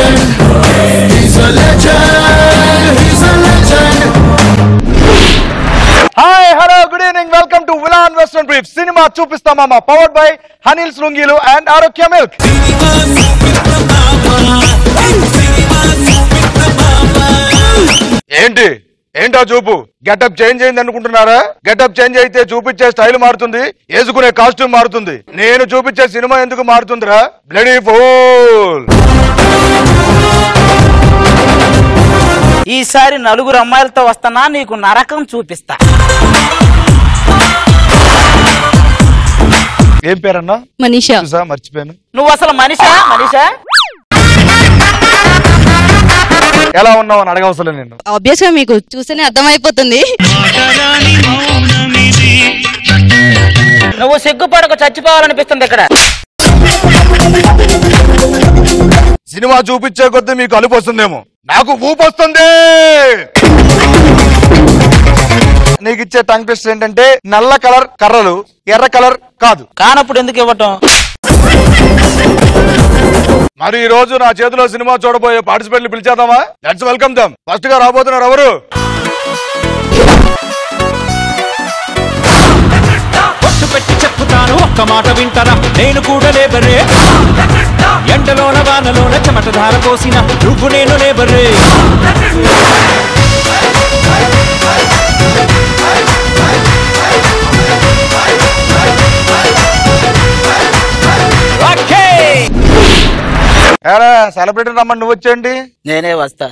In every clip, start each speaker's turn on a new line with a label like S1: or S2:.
S1: legend. He's a legend. He's a legend.
S2: Hi, hello, good evening. Welcome to Villan Western Brief. Cinema Chupista Mama, powered by Hanil's Lungilu and Arokya Milk. ఏంటి ఏంటా చూపు getup change అయింది అనుకుంటున్నారా? Getup change అయితే చూపించే style మారుతుంది, వేసుకునే costume మారుతుంది. నేను చూపించే సినిమా ఎందుకు మారుతుందిరా? Bloody fool.
S3: ఈసారి నలుగురు అమ్మాయిలతో వస్తానా, నీకు నరకం చూపిస్తా.
S2: ఏం పేరన్నా?
S4: మనీషా.
S2: మర్చిపోయాను.
S3: నువ్వు అసలు మనిషా?
S2: ఎలా ఉన్నావు అని అడగవసరం నేను.
S4: ఆబ్వియస్ గా మీకు చూస్తేనే అర్థమైపోతుంది.
S3: నువ్వు సిగ్గుపడకు, చచ్చిపోవాలనిపిస్తుంది ఇక్కడ.
S2: సినిమా చూపించే కొద్దీ మీకు అలుపు వస్తుందేమో, నాకు ఊపు వస్తుంది. నీకు ఇచ్చే టంగ్ టెస్ట్ ఏంటంటే నల్ల కలర్ కర్రలు, ఎర్ర కలర్ కాదు.
S3: కానప్పుడు ఎందుకు ఇవ్వటం?
S2: మరి ఈ రోజు నా చేతిలో సినిమా చూడబోయే పార్టిసిపెంట్లు పిలిచేద్దామా? Let's welcome them. ఫస్ట్ గా రాబోతున్నారు ఎవరు?
S5: ఒట్టు పెట్టి చెప్పుతాను, ఒక్క మాట వింటారా? నేను కూడా లేబరే, ఎండలోన వానలోన చెమట ధార పోసిన నువ్వు నేను లేబరే.
S2: సెలబ్రిటీ రమ్మని నువ్వు వచ్చేయండి.
S3: నేనే వస్తా.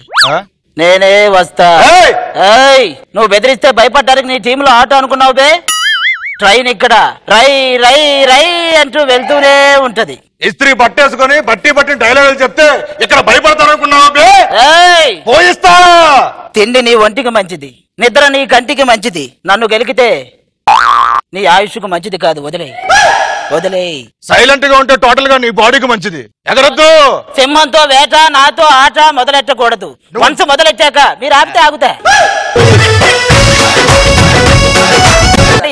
S3: నువ్వు బెదిరిస్తే భయపడ్డానికి నీ టీంలో ఆటో అనుకున్నావు బే. ట్రైన్ ఇక్కడ రై రై రై అంటూ వెళ్తూనే ఉంటది.
S2: ఇస్త్రీ పట్టేసుకొని బట్టి డైలాగులు చెప్తే ఇక్కడ భయపడతారనుకున్నావు బే. పోయిస్తా.
S3: తిండి నీ ఒంటికి మంచిది, నిద్ర నీ కంటికి మంచిది. నన్ను గెలికితే నీ ఆయుష్కు మంచిది కాదు. వదిలే.
S2: సైలెంట్ గా ఉంటే టోటల్ గా నీ బాడీకి మంచిది. ఎగరొద్దు.
S3: సింహంతో వేట, నాతో ఆట మొదలెట్టకూడదు. వన్స్ మొదలెట్టాక మీరు ఆగితే ఆగుతా.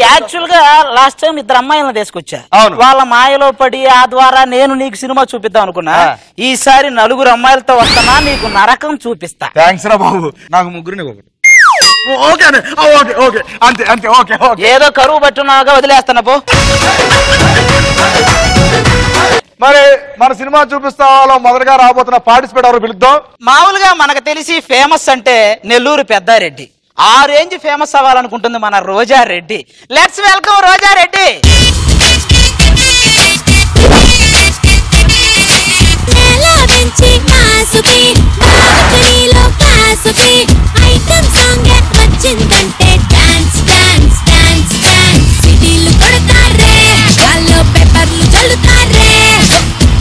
S3: యాక్చువల్ గా లాస్ట్ టైం ఇద్దరు అమ్మాయిలను తీసుకొచ్చా. వాళ్ళ మాయలో పడి ఆ ద్వారా నేను నీకు సినిమా చూపిద్దాం అనుకున్నా. ఈసారి నలుగురు అమ్మాయిలతో వస్తానా, నీకు నరకం చూపిస్తా.
S2: థాంక్స్ రా బాబు, నాకు ముగ్గురిని ఒకటి.
S3: ఏదో కరువు పట్టున్నాగా వదిలేస్తాను పో.
S2: మరి మన సినిమా చూపిస్తాలో మొదటగా రాబోతున్న పార్టిసిపేట్ ఎవరు పిలుద్దాం?
S3: మామూలుగా మనకు తెలిసి ఫేమస్ అంటే నెల్లూరు పెద్దారెడ్డి. ఆ రేంజ్ ఫేమస్ అవ్వాలనుకుంటుంది మన రోజారెడ్డి. Let's welcome Roja Reddy.
S6: వచ్చిందంటే డాన్స్ డాన్స్ డాన్స్ డాన్స్, సిటీలు కొడతారే, వాళ్ళు పేపర్లు చల్లుతారే,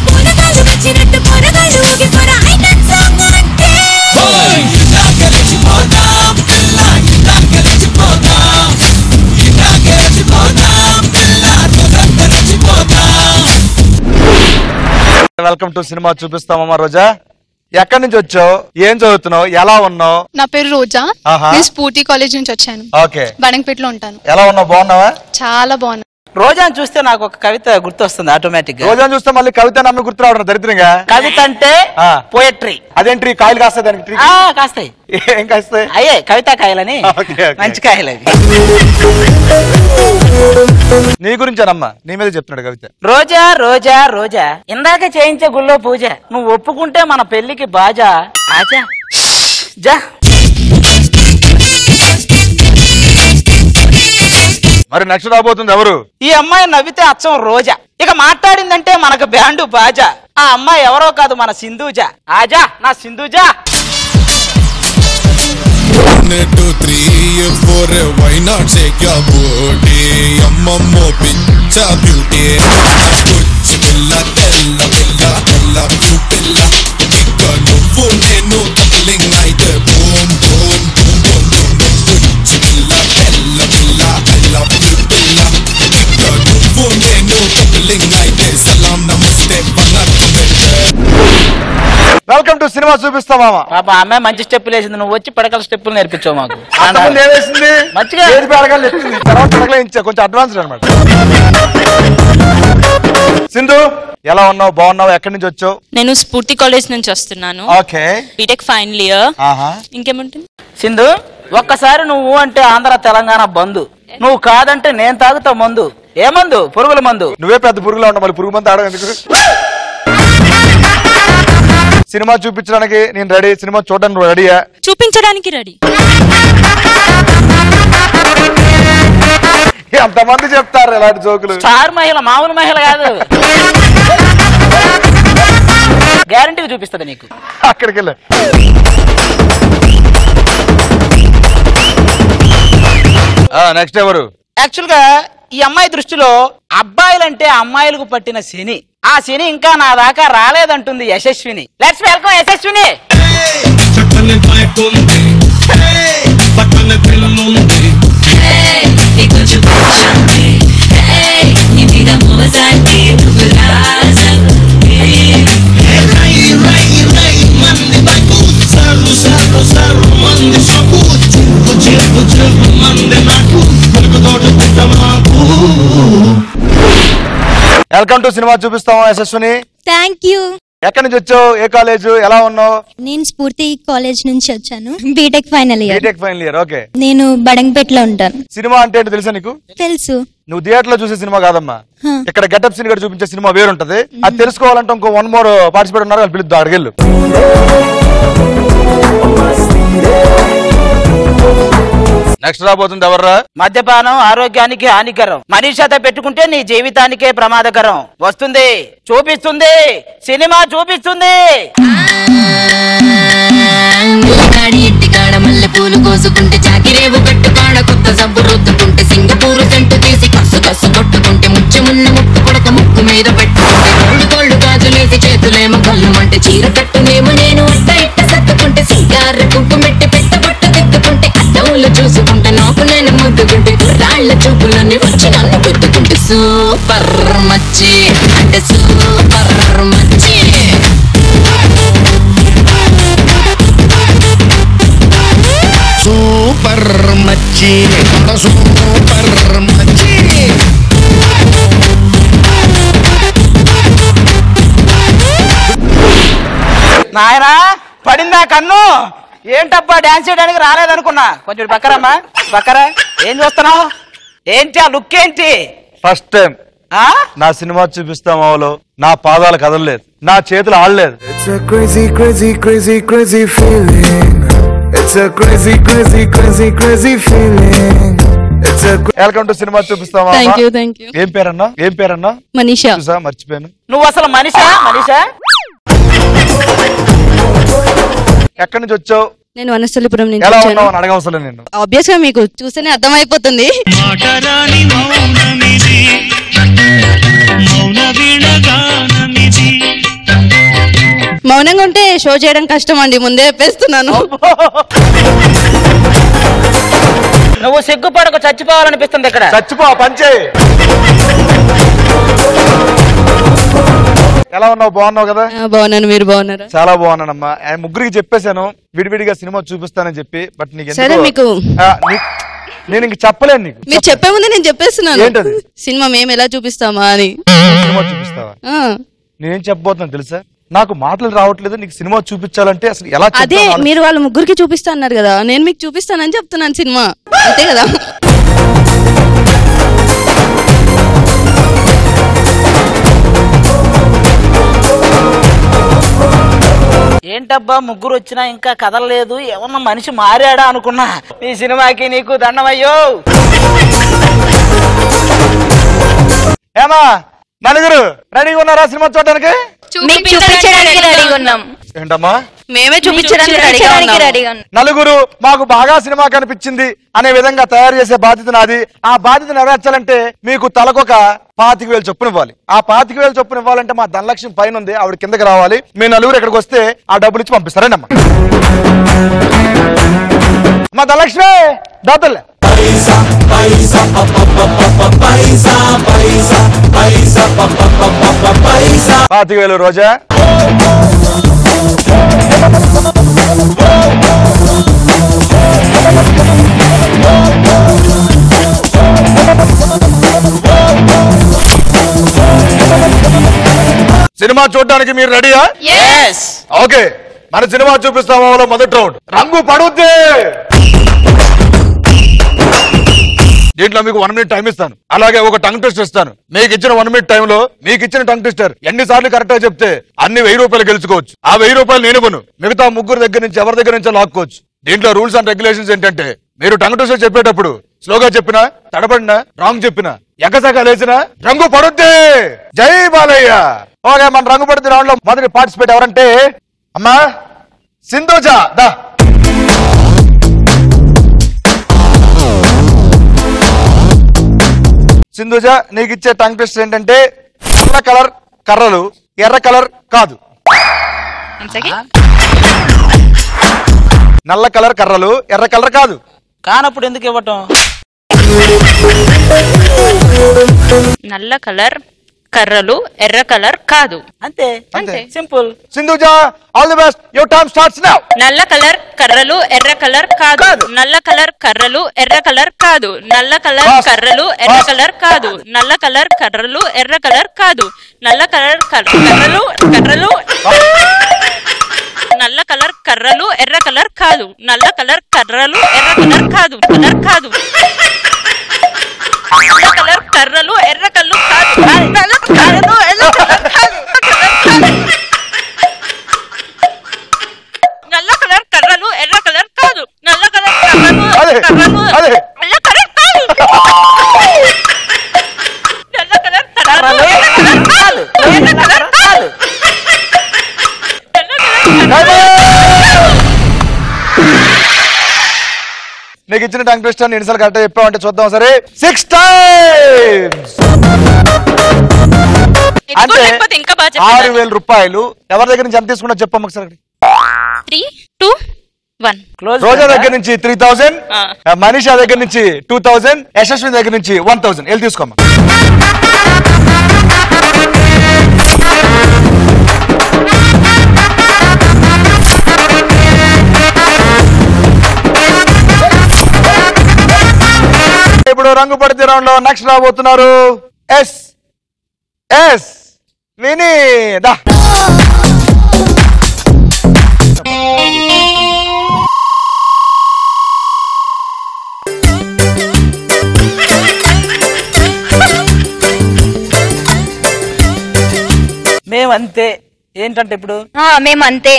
S6: పొరగాళ్ళు వచ్చినట్టు పొరగాళ్ళు ఊగిపోరా ఐటమ్ సాంగ్ అంటే.
S2: వెల్కమ్ టు సినిమా చూపిస్తామమ్మా. రోజా, ఎక్కడి నుంచి వచ్చావు? ఏం చదువుతున్నావు? ఎలా ఉన్నావు?
S7: నా పేరు రోజా. నేను స్ఫూర్తి కాలేజ్ నుంచి వచ్చాను. బడంగపేటలో ఉంటాను.
S2: ఎలా ఉన్నావు? బాగున్నావా?
S7: చాలా బాగున్నా.
S3: రోజాను చూస్తే నాకు ఒక కవిత గుర్తొస్తుంది ఆటోమేటిక్ గా.
S2: రోజాను చూస్తే మళ్ళీ కవిత నన్ను గుర్తు రావడం దరిద్రంగా.
S3: కవిత అంటే పోయట్రీ.
S2: అదేంటి కాయలు కాస్తాయి దానికి?
S3: కాస్తాయి.
S2: ఏం కాస్తాయి?
S3: అయ్యే కవితా కాయలని, మంచి కాయలు అవి.
S2: నీ గురించేనమ్మా, నీ మీద చెప్తున్నాడు కవిత.
S3: రోజా రోజా రోజా, ఇందాక చేయించే గుళ్ళో పూజ, నువ్వు ఒప్పుకుంటే మన పెళ్లికి బాజా. ఆజా జా.
S2: మరి నెక్స్ట్ రాబోతుంది ఎవరు?
S3: ఈ అమ్మాయి నవ్వితే అచ్చం రోజా, ఇక మాట్లాడిందంటే మనకు బ్యాండు బాజా. ఆ అమ్మాయి ఎవరో కాదు, మన సింధూజా. ఆజా నా సింధూజా.
S1: 1 2 3 4 why not shake your booty అమ్మమ్మో పిచ్చ బ్యూటీ కుచ్చి పిల్ల తెల్ల పిల్ల తెల్ల పిల్ల ఇక నువ్వు నేను కప్లింగ్ అయితే boom boom boom boom boom కుచ్చి పిల్ల తెల్ల పిల్ల తెల్ల పిల్ల ఇక నువ్వు నేను కప్లింగ్ అయితే సలాం నమస్తే వనక్కం.
S2: వెల్కమ్ టు సినిమా చూపిస్తా మామ.
S3: పాప అమ్మాయి మంచి స్టెప్పులు వేసింది, నువ్వు వచ్చి పడకల స్టెప్పులు నేర్పించావు మాకు.
S2: ఏమేసింది
S3: మంచిగా
S2: తర్వాత పడకలే కొంచెం అడ్వాన్స్ అనమాట. సింధు ఎలా ఉన్నావు? బాగున్నావు? ఎక్కడి నుంచి వచ్చావు?
S8: నేను స్ఫూర్తి కాలేజ్ నుంచి వస్తున్నాను.
S2: Okay,
S8: BTech final year. ఇంకేముంటుంది?
S3: సింధు ఒక్కసారి నువ్వు అంటే ఆంధ్ర తెలంగాణ బంధు, నువ్వు కాదంటే నేను తాగుతా మందు. ఏ మందు? పురుగుల మందు.
S2: నువ్వే పెద్ద పురుగులా ఉంటావు, మళ్ళీ పురుగు మందు ఆడడం ఎందుకు? సినిమా చూపించడానికి నేను రెడీ, సినిమా చూడడానికి రెడీయా?
S8: చూపించడానికి రెడీ.
S2: ఎంతమంది చెప్తారు ఇలాంటి జోకులు?
S3: స్టార్ మహిళ, మామూలు మహిళ కాదు. గ్యారంటీగా చూపిస్తుంది నీకు.
S2: అక్కడికి వెళ్ళా. నెక్స్ట్ ఎవరు?
S3: యాక్చువల్ గా ఈ అమ్మాయి దృష్టిలో అబ్బాయిలంటే అమ్మాయిలకు పట్టిన శని, ఆ శని ఇంకా నా దాకా రాలేదంటుంది Yashaswini. Let's welcome Yashaswini.
S2: Welcome to cinema చూపిస్తాము యశస్విని.
S4: Thank you.
S2: ఎక్కడి నుంచి వచ్చావు? ఏ కాలేజ్? ఎలా ఉన్నావు?
S4: నేను స్ఫూర్తి కాలేజ్ నుంచి వచ్చాను, BTech final year.
S2: BTech final year. Okay,
S4: నేను బడంగపేటలో ఉంటాను.
S2: సినిమా అంటే ఏంటో తెలుసా నీకు?
S4: తెలుసు.
S2: నువ్వు థియేటర్ లో చూసే సినిమా కాదమ్మా, ఇక్కడ గెటప్ సీన్ కూడా చూపించే సినిమా వేరుంటది. అది తెలుసుకోవాలంటే ఇంకో 1 more పార్టిసిపేట్ ఉన్నారు, వాళ్ళు పిలుద్దాం, అడిగెళ్ళు. నెక్స్ట్ రాబోతుంది ఎవర్రా?
S3: మద్యపానం ఆరోగ్యానికి హానికరం, మనీషాతో పెట్టుకుంటే నీ జీవితానికే ప్రమాదకరం. వస్తుంది, చూపిస్తుంది, సినిమా చూపిస్తుంది.
S6: ఇంటికాడ మల్లె పూలు కోసుకుంటే చాకిరేవు పెట్టుకాడ కొత్త సబ్బు రుద్దుకుంటే సింగపూరు సెంటు తీసి కసు కసు కొట్టుకుంటే ముచ్చమున్న ముక్కు కొడక ముక్కు మీద పెట్టుకుంటే కోళ్ళు గాజులేసి చేతులేమో కళ్ళుమంటే చీర కట్టునేమో నేను అట్ట ఇట్ట సత్తుకుంటే సింగార కుంకుమెట్టి పెట్టబొట్ట తిట్టుకుంటే అద్దవులు చూసుకుంటే నాకు నేను ముద్దుకుంటే రాళ్ల చూపులన్నీ వచ్చి నన్ను గుద్దుకుంటే సూపర్ మచ్చి అంటే సూపర్ మచ్చి.
S1: సూపర్ మచ్చి, సూపర్ మచ్చి.
S3: నాయనా పడిందా కన్ను? ఏంటబ్బా డాన్స్ చేయడానికి రాలేదనుకున్నా. కొంచెం బక్కరమ్మా, బక్కరా. ఏం చూస్తున్నావు? ఏంటి ఆ లుక్ ఏంటి?
S2: ఫస్ట్ టైం నా సినిమా చూపిస్తామో నా పాదాలు కదలలేదు, నా చేతులు ఆడలేదు.
S9: It's a crazy, crazy, crazy, crazy feeling. It's a crazy, crazy, crazy, crazy feeling. It's a
S2: welcome to cinema చూపిస్తామా.
S8: Thank you, thank you.
S2: ఏం పేరన్నా? ఏం పేరన్నా?
S8: మనీషా.
S2: చూసా, మర్చిపోయాను.
S3: నువ్వు అసలు మనిషా? మనిషా?
S10: ఎక్కడి నుంచి వచ్చావు?
S4: నేను వనస్థలిపురం నుంచి
S10: ఎలా
S4: వచ్చాను.
S10: ఉన్నావు అని అడగవసరం నేను.
S4: ఆబ్వియస్ గా మీకు చూస్తేనే అర్థమైపోతుంది. మౌనంగా ఉంటే షో చేయడం కష్టం అండి, ముందే చెప్పేస్తున్నాను.
S3: నువ్వు సిగ్గుపడకు, చచ్చిపోవాలనిపిస్తుంది ఇక్కడ.
S10: చచ్చిపో, పంచే. ఎలా ఉన్నావు? బాగున్నావు కదా?
S4: బాగున్నాను, మీరు బాగున్నారా?
S10: చాలా బాగున్నానమ్మా. ముగ్గురికి చెప్పేశాను విడివిడిగా సినిమా చూపిస్తానని చెప్పి, బట్ నీకు
S4: సరే మీకు
S10: నేను ఇంక చెప్పలేను నీకు.
S4: మీరు చెప్పే ముందే నేను చెప్పేస్తున్నాను.
S10: ఏంటది?
S4: సినిమా మేము ఎలా చూపిస్తామా అని.
S10: సినిమా చూపిస్తావా? నేనేం చెప్పబోతున్నాను తెలుసా? నాకు మాటలు రావట్లేదు, నీకు సినిమా చూపించాలంటే అసలు ఎలా?
S4: అదే మీరు వాళ్ళ ముగ్గురికి చూపిస్తా అన్నారు కదా, నేను మీకు చూపిస్తానని చెప్తున్నాను సినిమా, అంతే కదా?
S3: ఏంటబ్బా ముగ్గురు వచ్చినా ఇంకా కదలలేదు, ఏమన్నా మనిషి మారాడా అనుకున్నా. ఈ సినిమాకి నీకు దండమయ్యో.
S10: ఏమా నలుగురు రెడీగా ఉన్నారా సినిమా చూడడానికి? ఏంటమ్మా?
S4: మేమే చూపించడానికి రెడీగా ఉన్నాం.
S10: నలుగురు మాకు బాగా సినిమా కనిపించింది అనే విధంగా తయారు చేసే బాధ్యత నాది. ఆ బాధ్యత నెరవేర్చాలంటే మీకు తలకొక 25,000 చొప్పున ఇవ్వాలి. ఆ 25,000 చొప్పున ఇవ్వాలంటే మా ధనలక్ష్మి పైన ఉంది, ఆవిడ కిందకి రావాలి. మీ నలుగురు ఇక్కడికి వస్తే ఆ డబ్బులు ఇచ్చి పంపిస్తారండి. మా ధనలక్ష్మి దాతలే 25,000 రోజా.
S2: సినిమా చూడడానికి మీరు రెడీయా? ఓకే, మన సినిమా చూపిస్తామో మొదటి రౌండ్. రంగు పడుద్ది. దీంట్లో మీకు 1 minute టైం ఇస్తాను, అలాగే ఒక టంగ్ టెస్ట్ ఇస్తాను. మీకు ఇచ్చిన 1 minute టైంలో మీకు ఇచ్చిన టంగ్ టెస్టర్ ఎన్నిసార్లు కరెక్ట్ గా చెప్తే అన్ని 1000 రూపాయలు గెలుచుకోవచ్చు. ఆ 1000 రూపాయలు నేను ఇవ్వను, మిగతా ముగ్గురు దగ్గర నుంచి ఎవరి దగ్గర నుంచో లాక్కోవచ్చు. దీంట్లో రూల్స్ అండ్ రెగ్యులేషన్స్ ఏంటంటే మీరు టంగ్ టెస్టర్ చెప్పేటప్పుడు స్లోగా చెప్పినా, తడబడినా, రాంగ్ చెప్పినా, ఎక్కసకాలేసినా రంగు పడుద్ది. జై బాలయ్య. ఓకే, మన రంగు పడుద్ది రౌండ్ లో మొదటి పార్టిసిపేట్ ఎవరంటే అమ్మా సింధూజా. దా సింధూజ, నీకు ఇచ్చే టంగ్ టెస్ట్ ఏంటంటే నల్ల కలర్ కర్రలు ఎర్ర కలర్ కాదు. నల్ల కలర్ కర్రలు ఎర్ర కలర్ కాదు.
S3: కానప్పుడు ఎందుకు ఇవ్వటం?
S8: నల్ల కలర్ కర్రలు ఎర్ర కలర్ కాదు.
S3: అంతే అంతే, simple.
S2: Sindhuja, all the best. Your time starts now.
S8: నల్ల కలర్ కర్రలు ఎర్ర కలర్ కాదు. నల్ల కలర్ కర్రలు ఎర్ర కలర్ కాదు. నల్ల కలర్ కర్రలు ఎర్ర కలర్ కాదు. నల్ల కలర్ కర్రలు ఎర్ర కలర్ కాదు. నల్ల కలర్ కర్రలు నల్ల కలర్ కర్రలు ఎర్ర కలర్ కాదు. నల్ల కలర్ కర్రలు ఎర్ర కలర్ కాదు. కలర్ కాదు. నల్ల కలర్ కర్రలు ఎర్ర కళ్ళు కాదు. నల్ల కర్రలు ఎర్ర కలర్ కాదు. నల్ల కలర్ కర్రలు ఎర్ర కలర్ కాదు. నల్ల కలర్ కర్రలు ఎర్ర కలర్ కాదు. నల్ల కలర్ కర్రలు ఎర్ర కలర్ కాదు. ఎర్ర కలర్ కాదు.
S2: నీకు ఇచ్చిన టంగ్ టెస్ట్ అని ఎన్నిసార్లు కరెక్ట్ చెప్పావంటే చూద్దాం. సరే, 6 times. అంటే 6000 రూపాయలు. ఎవరి దగ్గర నుంచి ఎంత తీసుకున్నా చెప్పమ్మా ఒకసారి.
S8: 3, 2, 1.
S2: రోజా దగ్గర నుంచి 3000, మనీషా దగ్గర నుంచి 2000, యశస్విని దగ్గర నుంచి 1000. వెళ్ళి తీసుకోమ్మా. ఇప్పుడు రంగు పడితే రౌండ్ లో నెక్స్ట్ రాబోతున్నారు ఎస్ విని. దా
S3: మేమంతే. ఏంటంటే ఇప్పుడు
S11: మేమంతే.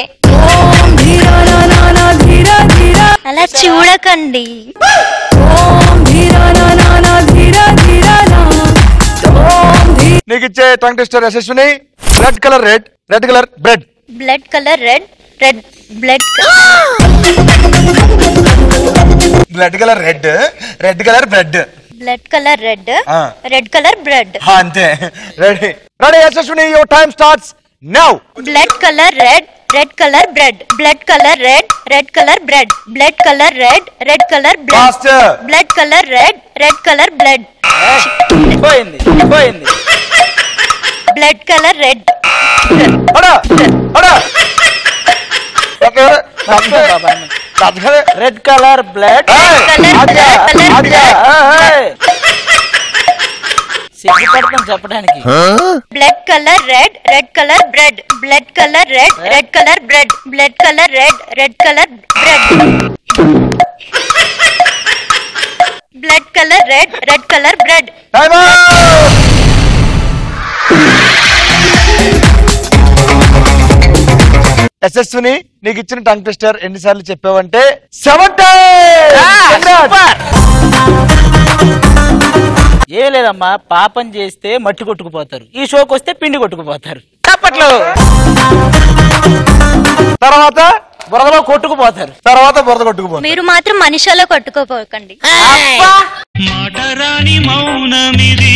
S11: అలా చూడకండి.
S2: నీకు ఇచ్చే tongue tester Yashaswini. Red colour red, red colour bread.
S11: Blood colour red, red blood.
S2: Blood colour red, red colour bread.
S11: Blood colour red, red colour bread.
S2: అంతే. Ready ready Yashaswini, your time starts now.
S11: Blood colour red, red colour bread. Blood colour red, red colour bread. Blood colour red, red colour bread. Blood colour red, red colour blood.
S3: పోయింది పోయింది.
S11: Blood colour red.
S3: Red colour blood. సిగ్గుపడతాం చెప్పడానికి.
S11: Blood colour red, red colour bread. Blood colour red, red colour bread. Blood colour red, red colour bread. Blood colour red, red colour bread.
S2: Yashaswini, నీకు ఇచ్చిన tongue tester ఎన్నిసార్లు చెప్పావంటే 7 times.
S3: ఏం లేదమ్మా, పాపం చేస్తే మట్టి కొట్టుకుపోతారు, ఈ షోకి వస్తే పిండి కొట్టుకుపోతారు. తప్పట్లో తర్వాత బురదలో కొట్టుకుపోతారు,
S2: తర్వాత బురద కొట్టుకుపోతారు.
S11: మీరు మాత్రం మనిషిలో కొట్టుకోపోకండి.
S5: మాటరాని మౌనమిది,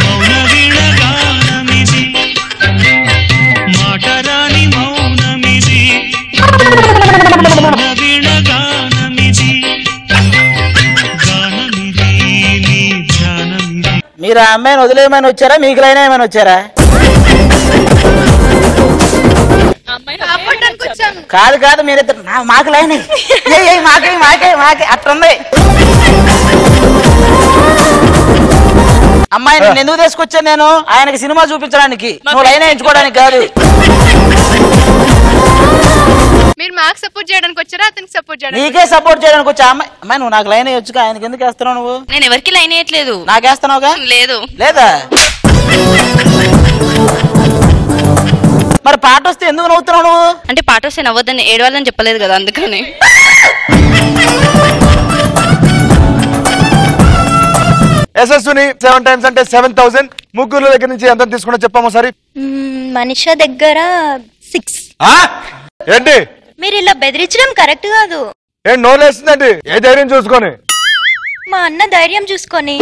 S5: మౌన వీణగానమిది. మాటరాని మౌనమిది, మౌన వీణగానమిది. గానమిది నీ ధ్యానమిది.
S3: మీరు ఆ అమ్మాయిని వదిలేయమని వచ్చారా, మీకు లైన్ ఏమని వచ్చారా? కాదు కాదు, మీరిద్దరు మాకు లైన్ మాకే మాకే మాకే అట్లుంది. అమ్మాయి నేను ఎందుకు తీసుకొచ్చా? నేను ఆయనకి సినిమా చూపించడానికి, నువ్వు లైన్ వేయించుకోవడానికి కాదు.
S7: మీరు మాకు సపోర్ట్ చేయడానికి వచ్చారా అతనికి సపోర్ట్ చేయడానికి?
S3: నీకే సపోర్ట్ చేయడానికి వచ్చా. అమ్మాయి నువ్వు నాకు లైన్ వేయొచ్చుగా, ఆయనకి ఎందుకు వేస్తున్నావు నువ్వు?
S8: నేను ఎవరికి లైన్ వేయట్లేదు.
S3: నాకేస్తున్నావుగా?
S8: లేదు.
S3: లేదా? మరి పాట వస్తే ఎందుకు నవ్వుతున్నావు నువ్వు?
S8: అంటే పాట వస్తే నవ్వద్దని ఏడవాలని చెప్పలేదు కదా, అందుకని.
S10: యశస్విని 7 times అంటే 7,000. ముగ్గురు దగ్గర నుంచి ఎంత తీసుకున్నా చెప్పాము సరే.
S11: మనిష దగ్గర 6.
S10: ఏంటి
S11: మీరు ఇలా బెదిరించడం కరెక్ట్ కాదు.
S10: ఏం నోలేస్తుందండి? ఏ ధైర్యం చూసుకొని?
S11: మా అన్న ధైర్యం చూసుకొని.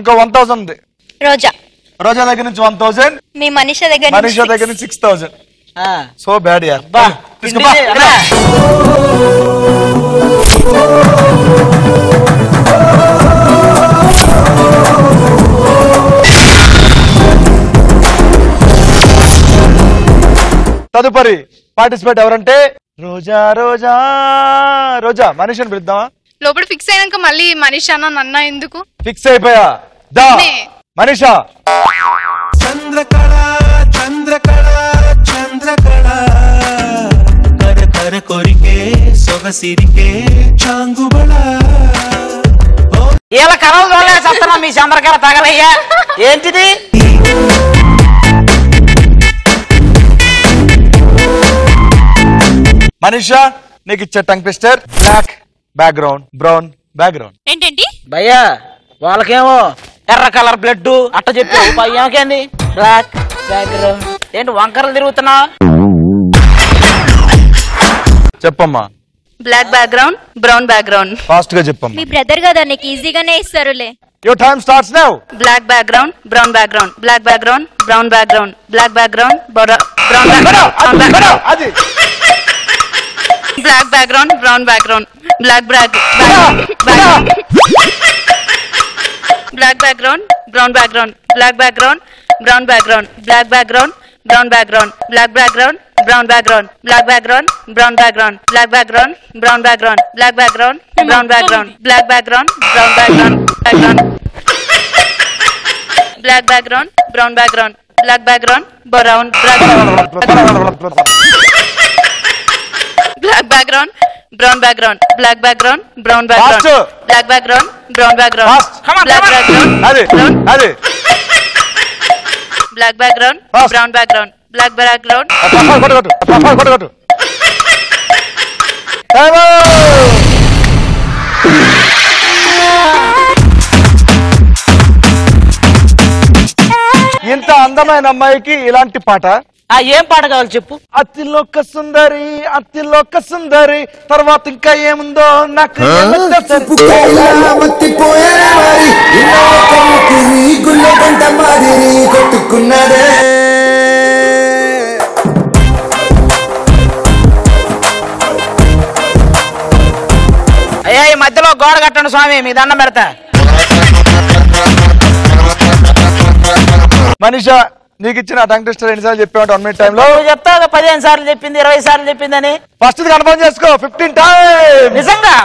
S10: ఇంకో 1,000 ఉంది. రోజా దగ్గర నుంచి 1,000.
S11: మీ మనిష దగ్గర
S10: నుంచి 6,000. సో బ్యాడ్ యార్. తదుపరి పార్టిసిపేట్ ఎవరంటే రోజా. రోజా రోజా మనిషిని పిలుద్దామా?
S7: లోపల ఫిక్స్ అయినాక మళ్ళీ మనిషి అన్న నన్న ఎందుకు?
S10: ఫిక్స్ అయిపోయా దా మనీషా.
S12: చంద్రకళ చంద్రకళ చంద్రకళ కర కర కొరికే సొగసిరికే చాంగుబళ.
S3: ఇలా కలలు చూడలేదు సత్తనా మీ చంద్రకళ తగలయ్యా. ఏంటిది?
S10: మనీషా నీకు ఇచ్చే tongue twister black background, brown background.
S8: ఏంటండి
S3: భయ్యా? వాళ్ళకేమో ఎర్ర కలర్ బ్లడ్ అట్ట చెప్పావు, పయ్యాకేంది బ్లాక్ బ్యాక్గ్రౌండ్? ఏంటి వంకరలు తిరుగుతున్నా?
S10: చెప్పమ్మా.
S8: Black background, brown background.
S10: Fast గా చెప్పమ్మా.
S11: మీ బ్రదర్ కదా, నీకు ఈజీగానే ఇస్తారులే.
S10: Your time starts now.
S8: Black background, brown background, black background, brown background, black background, brown background,
S10: అది
S8: black background, brown background, black black black background, brown background, black background, brown background, black background, brown background, black background, brown background, black background, brown background, black background, brown background, black background, brown background, black background, brown background, black background, brown background, black background, brown black background, brown background, black background, brown background, black background, brown background, black background,
S10: అది అది
S8: black background, brown background, black background.
S10: ఇంత అందమైన అమ్మాయికి ఇలాంటి పాట?
S3: ఏం పాట కావాలి చెప్పు.
S10: అతిలోక సుందరి, అతిలోక సుందరి, తర్వాత ఇంకా ఏముందో నాకు కొట్టుకున్నదే.
S3: అయ్యా ఈ మధ్యలో గోడ కట్టండి స్వామి, మీ దండం పెడతా.
S10: మనీషా నీకు ఇచ్చిన టంగ్ ట్విస్టర్ ఎన్నిసార్లు చెప్పావు 1 minute టైంలో?
S3: చెప్తావు 15 సార్లు చెప్పింది, 20 సార్లు చెప్పిందని.
S10: ఫస్ట్ కన్ఫర్మ్ చేసుకో. 15 times.
S3: నిజంగా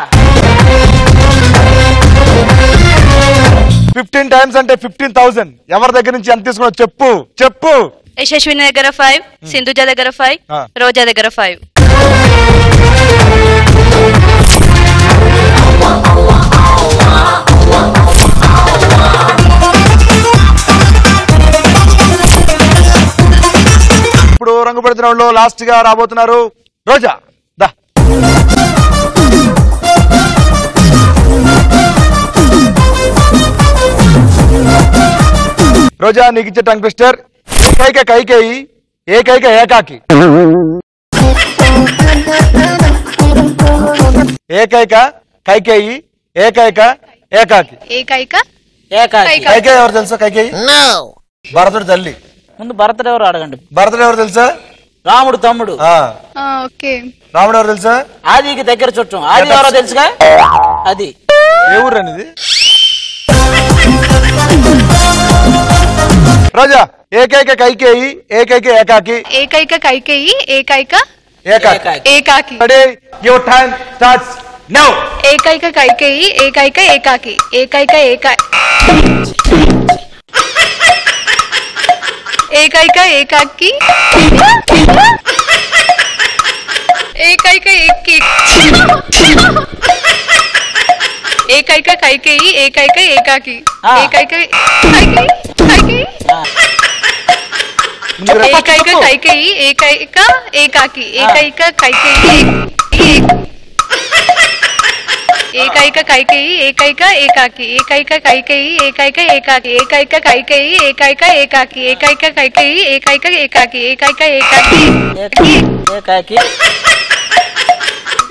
S10: 15 times అంటే 15,000. ఎవరి దగ్గర నుంచి ఎంత తీసుకున్నావు చెప్పు చెప్పు.
S8: యశస్విని దగ్గర 5, సింధుజ దగ్గర 5, రోజా దగ్గర 5.
S10: ఇప్పుడు రంగు పెడుతున్న వాళ్ళు లాస్ట్ గా రాబోతున్నారు రోజా. దా రోజా నీకు ఇచ్చే టంగ్ ట్విస్టర్ ఏకైక కైకేయి, ఏకైక ఏకాకి. ఏకైక కైకేయి, ఏకైక ఏకాకి.
S7: ఏకైక
S10: కైకేయి ఎవరు తెలుసా? కైకేయి భరతుడు తల్లి.
S3: ముందు భరతుడు ఎవరు అడగండి.
S10: భరతుడు ఎవరు తెలుసా?
S3: రాముడు తమ్ముడు.
S7: ఓకే.
S10: రాముడు ఎవరు తెలుసా?
S3: ఆదికి దగ్గర చుట్టం. ఆది ఎవరో తెలుసుగా? అది
S10: ఏ ఊరు అనేది? రోజా ఏకైక కైకేయి, ఏకైక ఏకాకి.
S7: ఏకైక కైకేయి, ఏకైక
S10: ఏకాకి.
S7: ఏకాకి.
S10: Your time starts
S2: now.
S7: ఏకైక కైకేయి ఏకైక ఏకాకి ఏకైక ఏకైక ఏకాకి ఏకైక ఏకి ఏకైక కైకేయి ఏకైక ఏకాకి ఏకైక కైకేయి ఏకైక కైకేయి ఏకైక ఏకాకి ఏకైక కైకేయి ఏకైక కైకేయి ఏకైక ఏకాకి ఏకైక కైకేయి ఏకైక ఏకాకి ఏకైక కైకేయి ఏకైక ఏకాకి ఏకైక కైకేయి ఏకైక ఏకాకి ఏకైక ఏకాకి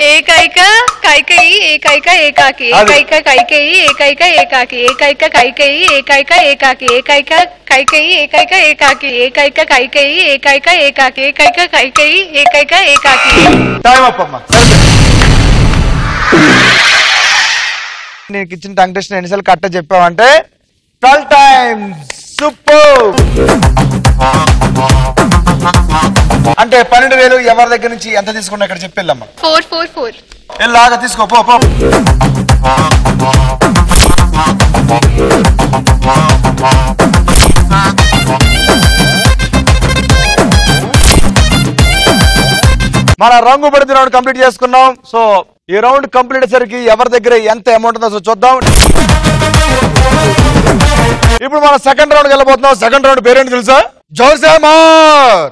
S7: ఏకైక కైకేయి ఏకైక ఏకాకి ఏకైక కైకేయి ఏకైక ఏకాకి ఏకైక కైకేయి ఏకైక ఏకాకి ఏకైక కైకేయి ఏకైక ఏకాకి ఏకైక కైకేయి ఏకైక ఏకాకి ఏకైక కైకేయి ఏకైక ఏకాకి.
S10: టైం అప్ అమ్మా. నీకు ఇచ్చిన టంగ్ టెస్ట్ ఎన్నిసార్లు కరెక్ట్ చెప్పావంటే 12 times. సూపర్. అంటే 12,000 ఎవరి దగ్గర నుంచి ఎంత తీసుకున్నా ఇక్కడ చెప్పెళ్ళమ్మా.
S7: 444
S10: ఎలాగా తీసుకో పో. మన రంగు పడితే రౌండ్ కంప్లీట్ చేసుకున్నాం. సో ఈ రౌండ్ కంప్లీట్ అయ్యేసరికి ఎవరి దగ్గర ఎంత అమౌంట్ ఉందో చూద్దాం. ఇప్పుడు మనం సెకండ్ రౌండ్ వెళ్ళబోతున్నాం. సెకండ్ రౌండ్ పేరేంటి తెలుసా? జోసే మార్.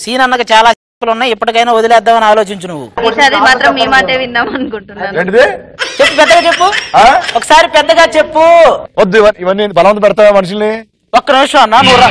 S3: సీన్ అన్నకు చాలా ఉన్నాయి, ఇప్పటికైనా వదిలేద్దామని ఆలోచించు నువ్వు.
S13: ఈసారి మాత్రం మీ మాటే విందాం అనుకుంటున్నాను.
S3: చెప్పు పెద్దగా చెప్పు, ఒకసారి పెద్దగా చెప్పు.
S10: వద్దు ఇవన్నీ బలవంత పెడతావా మనుషుల్ని?
S3: ఒక్క నిమిషం అన్నా నువ్వు రా.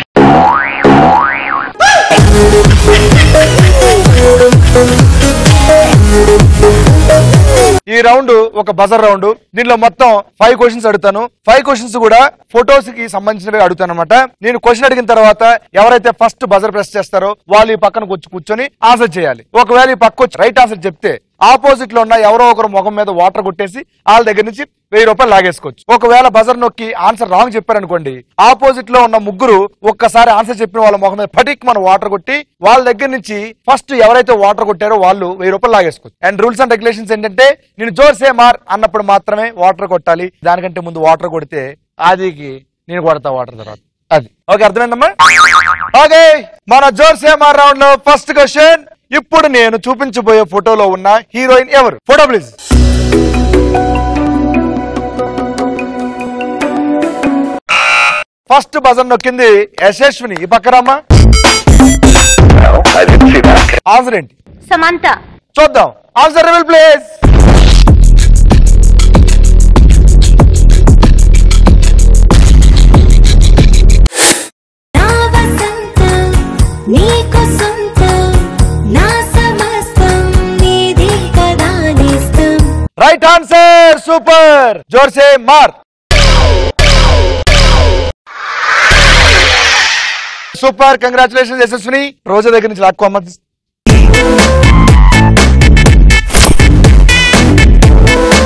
S10: ఈ రౌండ్ ఒక బజర్ రౌండ్. దీనిలో మొత్తం 5 క్వశ్చన్స్ అడుగుతాను. 5 క్వశ్చన్స్ కూడా ఫొటోస్ కి సంబంధించినవి అడుగుతాను అనమాట. నేను క్వశ్చన్ అడిగిన తర్వాత ఎవరైతే ఫస్ట్ బజర్ ప్రెస్ చేస్తారో వాళ్ళు ఈ పక్కన కూర్చొని ఆన్సర్ చేయాలి. ఒకవేళ ఈ పక్క వచ్చి రైట్ ఆన్సర్ చెప్తే ఆపోజిట్ లో ఉన్న ఎవరో ఒకరు ముఖం మీద వాటర్ కొట్టేసి వాళ్ళ దగ్గర నుంచి 1000 రూపాయలు లాగేసుకోవచ్చు. ఒకవేళ బజర్ నొక్కి ఆన్సర్ రాంగ్ చెప్పారనుకోండి, ఆపోజిట్ లో ఉన్న ముగ్గురు ఒక్కసారి ఆన్సర్ చెప్పిన వాళ్ళ ముఖం మీద పటిక్ మన వాటర్ కొట్టి వాళ్ళ దగ్గర నుంచి ఫస్ట్ ఎవరైతే వాటర్ కొట్టారో వాళ్ళు 1000 రూపాయలు లాగేసుకోవచ్చు. అండ్ రూల్స్ అండ్ రెగ్యులేషన్స్ ఏంటంటే నేను జోర్సే మార్ అన్నప్పుడు మాత్రమే వాటర్ కొట్టాలి. దానికంటే ముందు వాటర్ కొడితే ఆదికి నేను కొడతా వాటర్ తర్వాత. అది ఓకే, అర్థమైందమ్మా? ఓకే, మన జోర్సే మార్ రౌండ్ లో ఫస్ట్ క్వశ్చన్. ఇప్పుడు నేను చూపించబోయే ఫోటోలో ఉన్న హీరోయిన్ ఎవరు? Photo please. ఫస్ట్ బజర్ నొక్కింది యశస్విని. ఈ పక్కరామా ఆన్సర్ ఏంటి?
S11: సమంత.
S10: చూద్దాం answer reveal please. Right answer, super. జోర్సే మార్. సూపర్, కంగ్రాచులేషన్స్ యశస్విని. రోజా దగ్గర నుంచి లాక్కోమ్మ.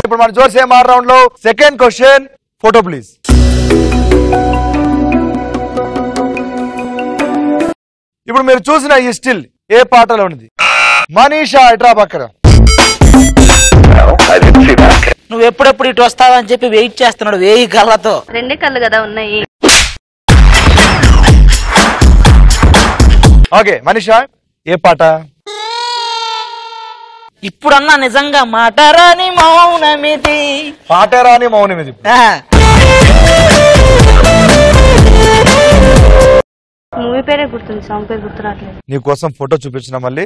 S10: ఇప్పుడు మన జోర్సే మార్ రౌండ్ లో సెకండ్ క్వశ్చన్. Photo please. ఇప్పుడు మీరు చూసిన ఈ స్టిల్ ఏ పాటలో ఉన్నది? మనీషా ఇట్రా పక్కన.
S3: నువ్వు ఎప్పుడెప్పుడు ఇటు వస్తావని చెప్పి వెయిట్ చేస్తున్నాడు 1000 కళ్ళతో.
S13: 2 కళ్ళు కదా ఉన్నాయి.
S10: ఓకే మనీషా, ఏ పాట?
S3: ఇప్పుడన్నా నిజంగా మాటరాని మౌనమిది.
S10: పాటరాని మౌనమిది.
S13: మూవీ పేరే గుర్తుంది, సాంగ్ పేరు గుర్తు రావట్లేదు.
S10: నీకోసం ఫోటో చూపించిన మళ్ళీ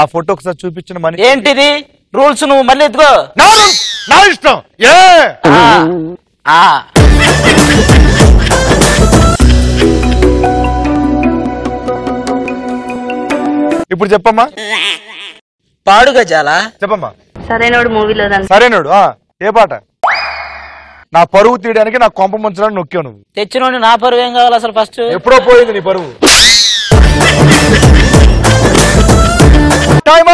S10: ఆ ఫోటో ఒకసారి చూపించిన మనీ.
S3: ఏంటిది రూల్స్? నువ్వు మళ్ళీ ఎత్తుకో.
S10: నా ఇష్టం. ఇప్పుడు చెప్పమ్మా.
S3: పాడుగా చాలా
S10: చెప్పమ్మా.
S13: సరైనోడు మూవీలో.
S10: సరైనోడు ఏ పాట? నా పరువు తీయడానికి నా కొంప ముంచడానికి నొక్కావు నువ్వు.
S3: తెచ్చినోడి నా పరువు ఏం కావాలి అసలు? ఫస్ట్
S10: ఎప్పుడో పోయింది నీ పరువు. టైమ్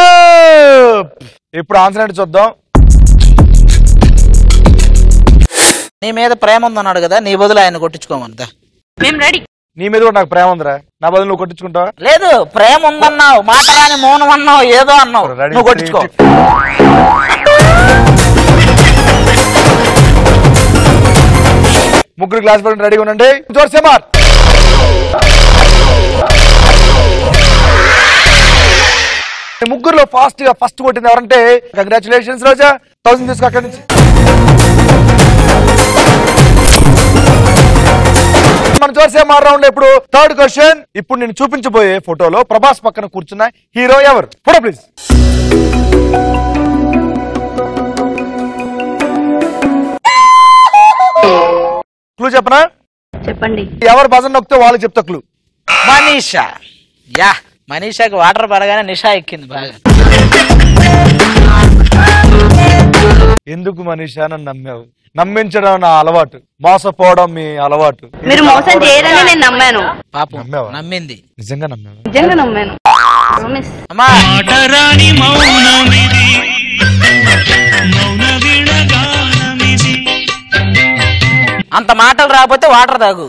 S10: ఇప్పుడు ఆన్సర్ అంటే చూద్దాం.
S3: నీ మీద ప్రేమ ఉందన్నాడు కదా, నీ బదులు ఆయన కొట్టించుకోమంతా.
S8: మేము రెడీ.
S10: నీ మీద కూడా నాకు ప్రేమ ఉందిరా, నా బదులు నువ్వు కొట్టించుకుంటావా?
S3: లేదు, ప్రేమ ఉందన్నావు, మాట రాని మౌనం అన్నావు, ఏదో అన్నావు, నువ్వు కొట్టించుకో.
S10: ముగ్గురు గ్లాస్ పట్టుకుని రెడీగా ఉండండి. జోర్సే మార్. ముగ్గురులో ఫస్ట్ కొట్టింది ఎవరంటే కంగ్రాచులేషన్స్ రోజా. 1000 తీసుకో అక్కడి నుంచి. మన జోర్సే మార్ రౌండ్ లో ఇప్పుడు థర్డ్ క్వశ్చన్. ఇప్పుడు నేను చూపించబోయే ఫోటోలో ప్రభాస్ పక్కన కూర్చున్న హీరో ఎవరు? Photo please. క్లూ చెప్పనా?
S13: చెప్పండి.
S10: ఎవరు బజన్ నొక్కితే వాళ్ళకి చెప్తా క్లూ.
S3: మనీషా. యా, మనీషాకి వాటర్ పడగానే నిషా ఎక్కింది బాగా.
S10: ఎందుకు మనీషా నన్ను నమ్మావు? నమ్మించడం నా అలవాటు, మోసపోవడం మీ అలవాటు.
S13: మీరు మోసం చేయరని నేను నమ్మాను.
S3: పాపం నమ్మింది.
S10: నిజంగా నమ్మావు?
S13: నిజంగా నమ్మాను. ప్రామిస్.
S3: అమ్మా అంత మాటలు రాకపోతే వాటర్ తాగు.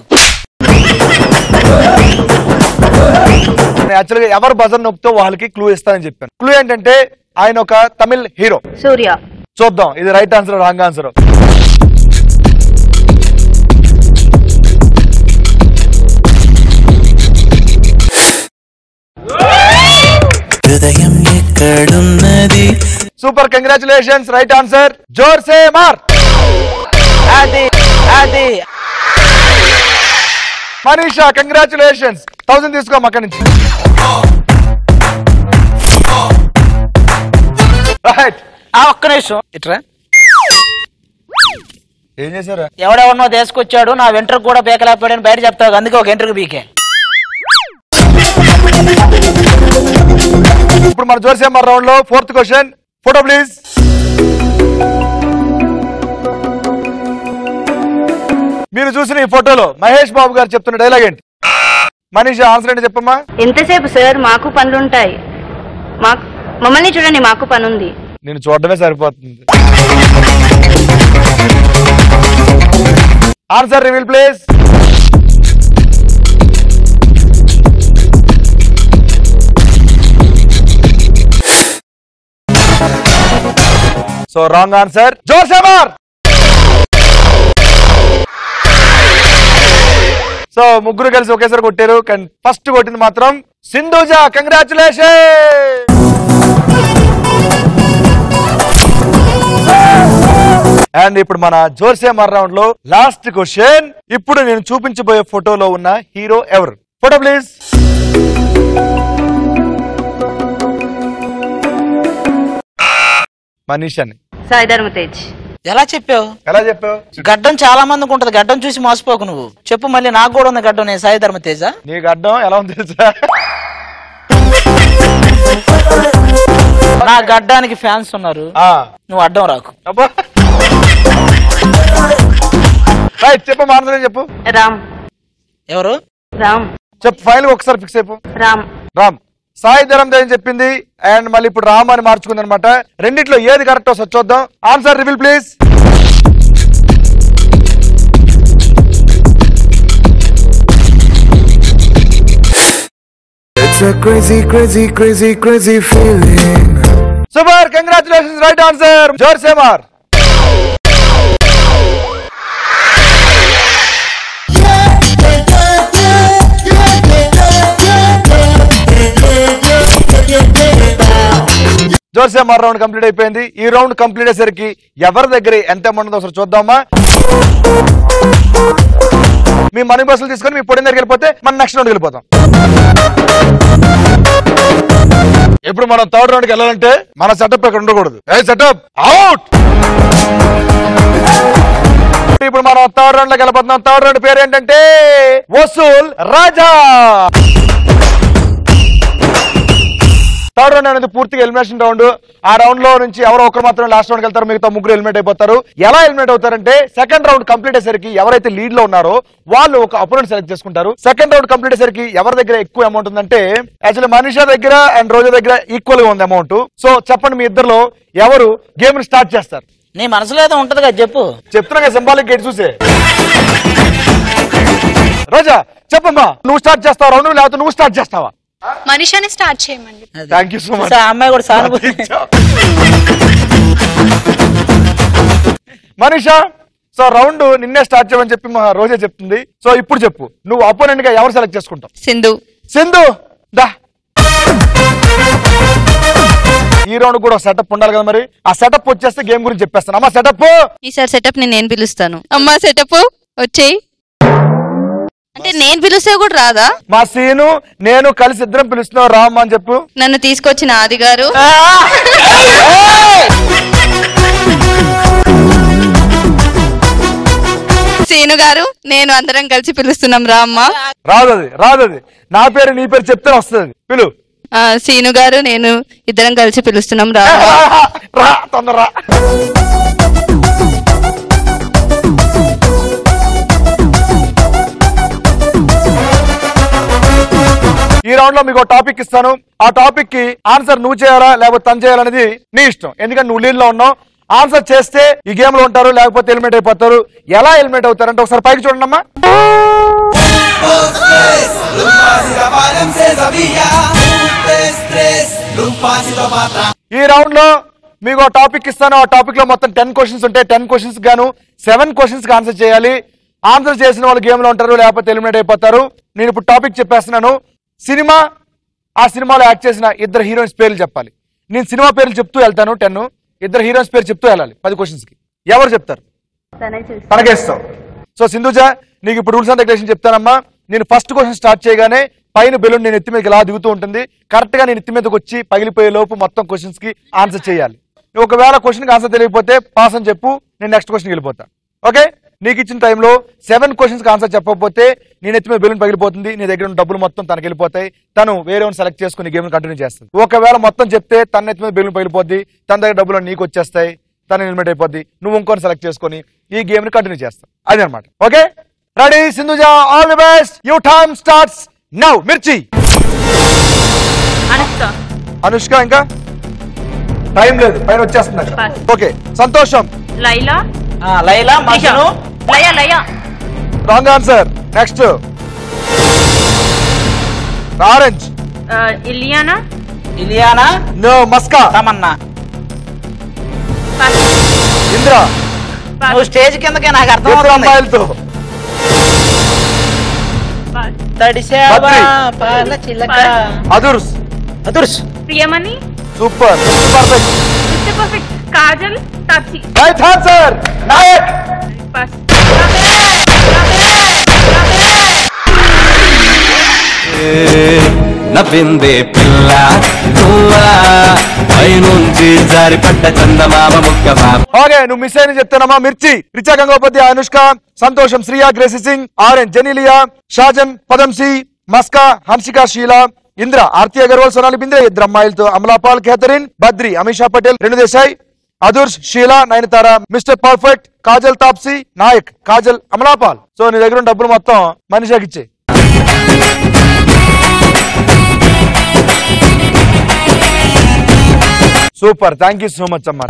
S10: యాక్చువల్గా ఎవరు బజన్ నొక్కితే వాళ్ళకి క్లూ ఇస్తానని చెప్పాను. క్లూ ఏంటంటే ఆయన ఒక తమిళ్ హీరో.
S13: సూర్య.
S10: చూద్దాం ఇది రైట్ ఆన్సర్ రాంగ్ ఆన్సర్.
S12: హృదయం ఎక్కడున్నది?
S10: Super, congratulations, right answer. జోర్సే మార్.
S3: అది
S10: మనీషా కంగ్రాచులేషన్స్. 1000 తీసుకో అక్కడి నుంచి. రైట్.
S3: ఒక్క నిమిషం ఇట్రా.
S10: ఏం చేశారా?
S3: ఎవడెవరినో తీసుకొచ్చాడు, నా వెంట్రుకు కూడా బీకలేకపోయాడని బయట చెప్తావు, అందుకే ఒక వెంట్రుకు బీకే.
S10: ఇప్పుడు మన జోర్సే మార్ రౌండ్ లో ఫోర్త్ క్వశ్చన్. Photo please. మీరు చూసిన ఈ ఫోటోలో మహేష్ బాబు గారు చెప్తున్న డైలాగ్ ఏంటి? మనీషా ఆన్సర్ ఏంటి చెప్పమ్మా?
S13: ఎంతసేపు సార్, మాకు పనులుంటాయి. మమ్మల్ని చూడండి, మాకు పని ఉంది.
S10: నేను చూడడమే సరిపోతుంది. Answer reveal please. So wrong answer. జోర్సే మార్. సో ముగ్గురు కలిసి ఒకేసారి కొట్టారు, కానీ ఫస్ట్ కొట్టింది మాత్రం సింధూజా. కంగ్రాచులేషన్. అండ్ ఇప్పుడు మన జోర్సే మార్ రౌండ్ లో లాస్ట్ క్వశ్చన్. ఇప్పుడు నేను చూపించబోయే ఫోటోలో ఉన్న హీరో ఎవరు? Photo please. మనీషాని.
S13: సాయి ధర్మ తేజ్.
S3: ఎలా చెప్పావు? గడ్డం చాలా మందికి ఉంటది, గడ్డం చూసి మోసపోకు నువ్వు. చెప్పు మళ్ళీ. నాకు కూడా ఉంది గడ్డం, నేను సాయి ధర్మ తేజ.
S10: నీ గడ్డం ఎలా ఉంది తెలుసా?
S3: నా గడ్డానికి ఫ్యాన్స్ ఉన్నారు, నువ్వు అడ్డం రాకు.
S10: చెప్పు ఆన్సర్ చెప్పు.
S13: రామ్.
S3: ఎవరు?
S13: రామ్.
S10: చెప్పు ఫైనల్ ఒకసారి ఫిక్స్ అయిపో.
S13: రామ్.
S10: రామ్. సాయి ధరం తేజ్ చెప్పింది అండ్ మళ్ళీ ఇప్పుడు రామ్ అని మార్చుకుంది అనమాట. రెండిట్లో ఏది కరెక్ట్ వస్తుంది చూద్దాం. Answer reveal please.
S9: It's a crazy, crazy, crazy, crazy feeling.
S10: Super, congratulations, right answer. జోర్సే మార్. జోర్సే మార్ రౌండ్ కంప్లీట్ అయిపోయింది. ఈ రౌండ్ కంప్లీట్ అయ్యేసరికి ఎవరి దగ్గర ఎంత అమౌంట్ ఉందో ఒకసారి చూద్దామా. మీ మనీ బస్సులు తీసుకొని మీ పొడి దగ్గరికి వెళ్ళిపోతే మనం నెక్స్ట్ రౌండ్కి వెళ్ళిపోతాం. ఇప్పుడు మనం థర్డ్ రౌండ్కి వెళ్ళాలంటే మన సెటప్ ఇక్కడ ఉండకూడదు. Setup out. ఇప్పుడు మనం థర్డ్ రౌండ్ లోకి వెళ్ళిపోతున్నాం. థర్డ్ రౌండ్ పేరు ఏంటంటే వసూల్ రాజా. థర్డ్ రౌండ్ అనేది పూర్తిగా ఎలిమినేషన్ రౌండ్. ఆ రౌండ్ లో నుంచి ఎవరో ఒకరు మాత్రం లాస్ట్ రౌండ్కి వెళ్తారు, మిగతా ముగ్గురు ఎలిమినేట్ అయిపోతారు. ఎలా ఎలిమినేట్ అవుతారంటే సెకండ్ రౌండ్ కంప్లీట్ అయ్యేసరికి ఎవరైతే లీడ్ లో ఉన్నారో వాళ్ళు ఒక అపోనెంట్ సెలెక్ట్ చేసుకుంటారు. సెకండ్ రౌండ్ కంప్లీట్ అయ్యేసరికి ఎవరి దగ్గర ఎక్కువ అమౌంట్ ఉందంటే యాక్చువల్లీ మనీషా దగ్గర అండ్ రోజా దగ్గర ఈక్వల్ గా ఉంది అమౌంట్. సో చెప్పండి మీ ఇద్దరులో ఎవరు గేమ్ ని స్టార్ట్ చేస్తారు?
S3: నీ మనసులో ఏదో ఉంటది కదా, చెప్పు.
S10: చెప్తున్నా కదా సింబాలిక్ గేట్ చూసే. రోజా చెప్పమ్మా, నువ్వు స్టార్ట్ చేస్తావా రౌండ్ లేకపోతే నువ్వు స్టార్ట్ చేస్తావా?
S7: మనీషాని స్టార్ట్ చేయమండి.
S10: Thank you so much.
S3: అమ్మాయి కూడా సానుభూతి.
S10: మనీషా, సో రౌండ్ నిన్నే స్టార్ట్ చేయమని చెప్పి మా రోజా చెప్తుంది. సో ఇప్పుడు చెప్పు, నువ్వు అపోనెంట్ గా ఎవరు సెలెక్ట్ చేసుకుంటావు?
S4: సింధు.
S10: సింధు దా. ఈ రౌండ్ కూడా సెటప్ ఉండాలి కదా, మరి ఆ సెటప్ వచ్చేస్తే గేమ్ గురించి చెప్పేస్తాను. అమ్మా సెటప్.
S4: ఈసారి సెటప్ నేను పిలుస్తాను. అమ్మా సెటప్ వచ్చేయి అంటే నేను పిలిస్తే కూడా రాదా?
S10: మా సీను నేను కలిసి ఇద్దరం పిలుస్తున్నావు రామ్మా అని చెప్పు.
S4: నన్ను తీసుకొచ్చిన ఆది గారు, సీను గారు, నేను అందరం కలిసి పిలుస్తున్నాం రామ్మా.
S10: రాదది నా పేరు నీ పేరు చెప్తే వస్తుంది. పిలు.
S4: సీను గారు నేను ఇద్దరం కలిసి పిలుస్తున్నాం రా.
S10: తొందరరా. ఈ రౌండ్ లో మీకు టాపిక్ ఇస్తాను. ఆ టాపిక్ కి ఆన్సర్ నువ్వు చేయాలా లేకపోతే తను చేయాలనేది నీ ఇష్టం. ఎందుకంటే నువ్వు లీడ్ లో ఉన్నావు. ఆన్సర్ చేస్తే ఈ గేమ్ లో ఉంటారు, లేకపోతే ఎలిమినేట్ అయిపోతారు. ఎలా ఎలిమినేట్ అవుతారంటే ఒకసారి పైకి చూడండి అమ్మా. ఈ రౌండ్ లో మీకు టాపిక్ ఇస్తాను. ఆ టాపిక్ లో మొత్తం 10 క్వశ్చన్స్ ఉంటాయి. 10 క్వశ్చన్స్ గాను 7 క్వశ్చన్స్ కి ఆన్సర్ చేయాలి. ఆన్సర్ చేసిన వాళ్ళు గేమ్ లో ఉంటారు, లేకపోతే ఎలిమినేట్ అయిపోతారు. నేను ఇప్పుడు టాపిక్ చెప్పేస్తున్నాను. సినిమా, ఆ సినిమాలో యాక్ట్ చేసిన ఇద్దరు హీరోయిన్స్ పేర్లు చెప్పాలి. నేను సినిమా పేర్లు చెప్తూ వెళ్తాను 10, ఇద్దరు హీరోయిన్స్ పేరు చెప్తూ వెళ్ళాలి 10 క్వశ్చన్స్ కి. ఎవరు చెప్తారు? తనకేస్తావు. సో సింధుజ, నీకు ఇప్పుడు రూల్స్ అండ్ రెగ్యులేషన్ చెప్తానమ్మా. నేను ఫస్ట్ క్వశ్చన్ స్టార్ట్ చేయగానే పైన బెలూన్ నేను ఎత్తి మీదకి ఇలా దిగుతూ ఉంటుంది. కరెక్ట్ గా నేను ఎత్తి మీదకి వచ్చి పగిలిపోయే లోపు మొత్తం క్వశ్చన్స్ కి ఆన్సర్ చేయాలి. ఒకవేళ క్వశ్చన్ కి ఆన్సర్ తెలియకపోతే పాస్ అని చెప్పు, నేను నెక్స్ట్ క్వశ్చన్కి వెళ్ళిపోతాను. ఓకే? నీకు ఇచ్చిన టైంలో 7 క్వశ్చన్స్ కి ఆన్సర్ చెప్పకపోతే నేను ఎత్తి మీద బెలూన్ పగిలిపోతుంది, నీ దగ్గర ఉన్న డబ్బులు మొత్తం తనకి వెళ్ళిపోతాయి. తను వేరే సెలెక్ట్ చేసుకుని గేమ్ కంటిన్యూ చేస్తుంది. ఒకవేళ మొత్తం చెప్తే తన ఎత్తి మీద బెలూన్ పగిలిపోద్ది, తన దగ్గర డబ్బులు నీకు వచ్చేస్తాయి, తను ఎలిమినేట్ అయిపోద్ది. నువ్వు ఇంకొని సెలెక్ట్ చేసుకుని ఈ గేమ్ ని కంటిన్యూ చేస్తావు. అది అనమాట. Okay, ready Sindhuja? All the best. Your time starts now. Mirchi. Anushka. ఇంకా టైం లేదు, పైన వచ్చేస్తుంది. Okay, Santosham.
S8: Laila.
S3: Laila. Majnu.
S8: Laya.
S10: Wrong answer. Next. Orange.
S8: Ileana.
S10: No. Maska.
S3: Tamannaah.
S10: Indra.
S3: నువ్వు స్టేజ్ కిందకే నాకు అర్థం
S10: ఇద్దరు
S3: అవుతుంది.
S10: అమ్మాయిలతో.
S3: తడిసేవా పాల చిలక.
S10: Adhurs.
S8: Priyamani.
S10: Super. Perfect.
S8: Perfect. Kajal. Taapsee.
S10: Right answer. Nayak.
S5: నవ్విందే పిల్ల నువ్వా పైనుంచి జారిపడ్డ చందమామ ముక్కమా.
S10: ఓకే, నువ్వు మిస్ అయిన చెప్తానమ్మా. మిర్చి. రిచా గంగోపాధ్యాయ. అనుష్క. సంతోషం. శ్రియా. గ్రేసీ సింగ్. ఆరెంజ్. జెనిలియా. షాజన్. పదంసి. మస్కా. హన్షిక. షీలా. ఇంద్ర. ఆర్తి అగర్వాల్. సోనాలి బింద్రే. ఇద్దరు అమ్మాయిలతో. Amala Paul. Catherine. Badri. Amisha Patel. Renu Desai. అదుర్ష్. Sheela. Nayanthara. Mister perfect. Kajal. Taapsee. Naik. Kajal. Amala Paul. So నీ దగ్గర ఉన్న డబ్బులు మొత్తం మనీషాకి ఇచ్చే. Super. Thank you so much అమ్మా.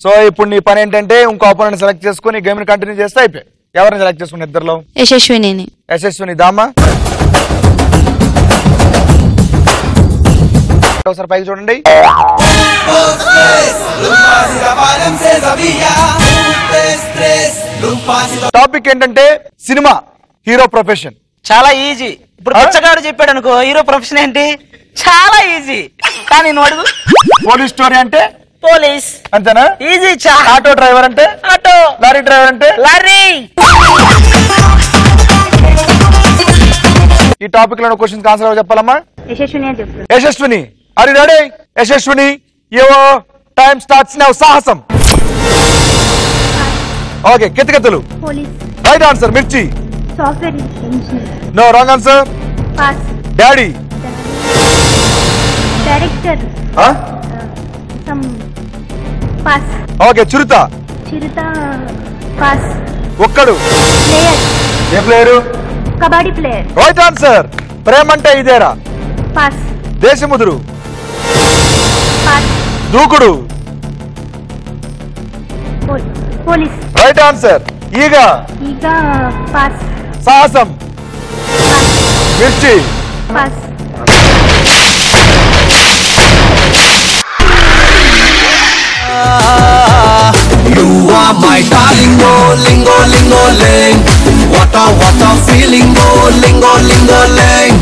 S10: సో ఇప్పుడు నీ పని ఏంటంటే ఇంకో అపోనెంట్ సెలెక్ట్ చేసుకుని గేమ్ ని కంటిన్యూ చేస్తే అయిపోయి. ఎవరిని సెలెక్ట్ చేసుకుని ఇద్దరులో?
S4: యశస్విని.
S10: యశస్విని దామా. ఒకసారి పైకి చూడండి. టాపిక్ ఏంటంటే సినిమా, హీరో ప్రొఫెషన్.
S3: చాలా ఈజీ. ఇప్పుడు పిచ్చగాడు చెప్పాడు అనుకో హీరో ప్రొఫెషన్ ఏంటి, చాలా ఈజీ. కానీ నువ్వు అడుగు.
S10: పోలీస్ స్టోరీ అంటే
S3: పోలీస్
S10: అంతేనా?
S3: ఈజీ.
S10: ఆటో డ్రైవర్ అంటే
S3: ఆటో.
S10: లారీ డ్రైవర్ అంటే
S3: లారీ.
S10: ఈ టాపిక్ లో క్వశ్చన్ ఆన్సర్ చెప్పాలమ్మా.
S13: యశస్విని అని చెప్పు.
S10: Yashaswini. Are you ready? Yashaswini, your time starts now. Sahasam. Okay Kithakithalu
S11: police
S10: right answer. Mirchi
S11: software engineer
S10: no wrong answer.
S11: Pass
S10: daddy
S11: director some pass
S10: okay Chirutha
S11: Chirutha pass
S10: Okkadu
S11: player
S10: ఏ player
S11: kabaddi player
S10: right answer. Premante Idera
S11: pass
S10: Desamuduru
S11: pass
S10: దూకుడు
S11: police
S10: right answer. ఈగ
S11: ఈగ pass
S10: సాహసం మిర్చి
S11: pass
S12: You are my darling, oh lingo lingo ling. What a feeling, oh lingo lingo ling.